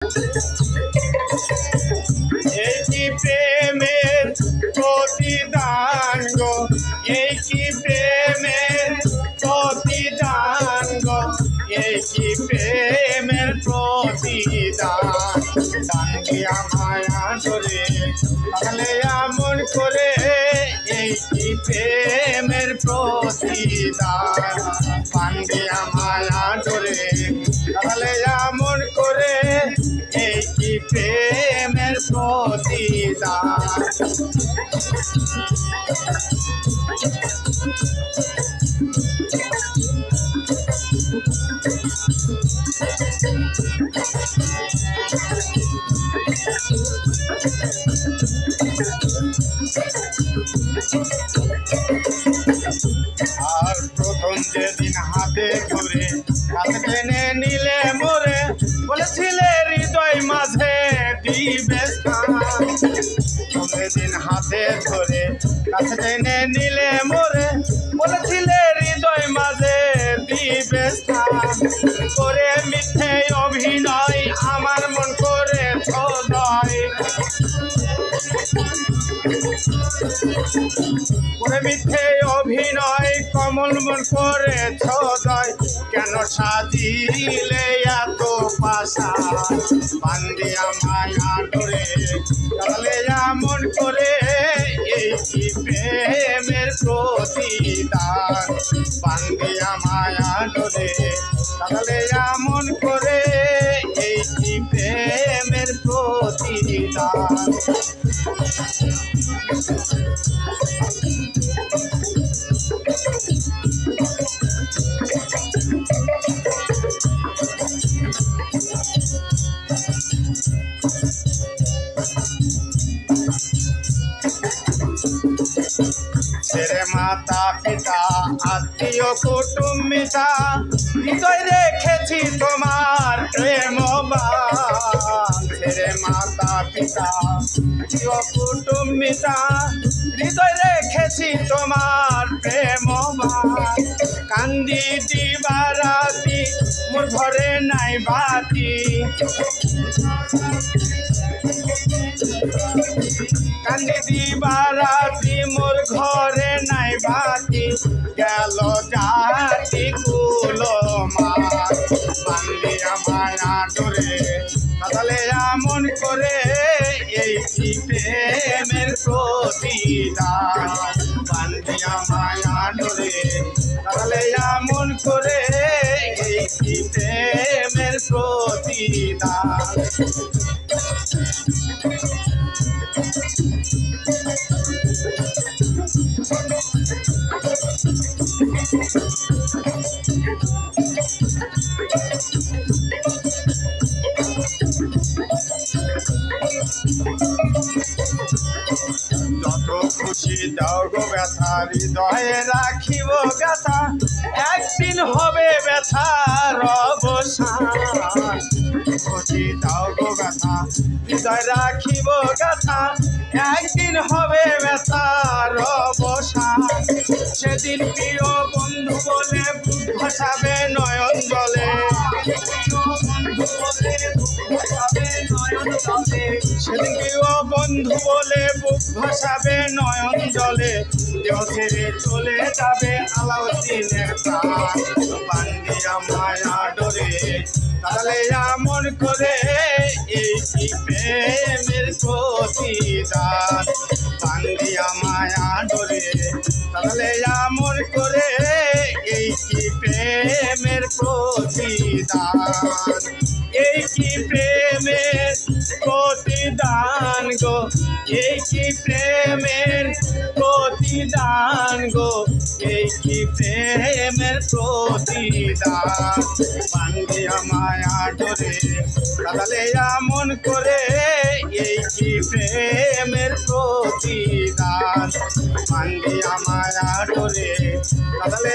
এই কি প্রেমের প্রতিদান গো, এই কি প্রেমের প্রতিদান গো, এই কি প্রেমের প্রতিদান। দান দিয়া মায়া ধরে তাহলে এমন করে, এই কি প্রেমের প্রতিদান। পান দিয়া মায়া ধরে তাহলে এমন করে, এই কি প্রেমের প্রতিদান। আর প্রথম যেদিন হাতে ধরে কাছে টেনে নিলে মোরে, বলেছিলে হৃদয় মাঝে দিবে স্থান। যেদিন হাতে ধরে কাছে টেনে নিলে মোরে, বলেছিলে হৃদয় মাঝে দিবে স্থান। করে মিথ্যে অভিনয় আমার মন করে ছদয়, করে মিথ্যে অভিনয় কমল মন করে ছদয়। কেন সাজিলে এত পাশা, বান্দিয়া মায়া ডোরে তাহলে এমন করে, এই কি প্রেমের প্রতিদান। বান্দিয়া মায়া ডোরে তাহলে এমন করে, এই কি প্রেমের প্রতিদান। ছেড়ে মাতা পিতা আত্মীয় কুটুম্বিতা, হৃদয় রেখেছি তোমার প্রেমবান। ছেড়ে মাতা পিতা আত্মীয় কুটুম্বিতা, হৃদয় রেখেছি তোমার প্রেমবান। কান্দি দিবারাতি মোর ঘরে নাই বাতি, কান্দি দিবারাতি মোর ঘরে নাই বাতি। গেল জাতি কুলো মার, বান্দিয়া মায়া ডোরে তাহলে এমন করে, এই কি প্রেমের প্রতিদান। বান্দিয়া মায়া ডোরে তাহলে এমন করে, এই কি প্রেমের প্রতিদান। যত খুশি দাও গো ব্যথা, হৃদয়ে রাখিব ব্যথা, একদিন হবে ব্যথার অবসান। খুশি দাও গো ব্যথা, হৃদয় রাখিব ব্যথা, একদিন হবে ব্যথার অবসান। সেদিন প্রিয় বন্ধু বলে বুক ভাসাবে নয়ন জলে, সেদিন প্রিয় বন্ধু বলে বুক ভাসাবে নয়ন জলে। দেহ ছেড়ে চলে যাবে আলাউদ্দিনের প্রাণ। বান্দিয়া মায়া ডোরে তাহলে এমন করে, এই কি প্রেমের প্রতিদান। বান্দিয়া মায়া ডোরে তাহলে এমন করে, এই কি প্রেমের প্রতিদান। এই কি প্রেমের প্রতিদান গো, এই কি প্রেমের প্রতিদান গো, এই কি প্রেমের প্রতিদান। বান্দিয়া মায়া ডোরে তাহলে এমন করে, এই কি প্রেমের প্রতিদান। বান্দিয়া মায়া ডোরে তাহলে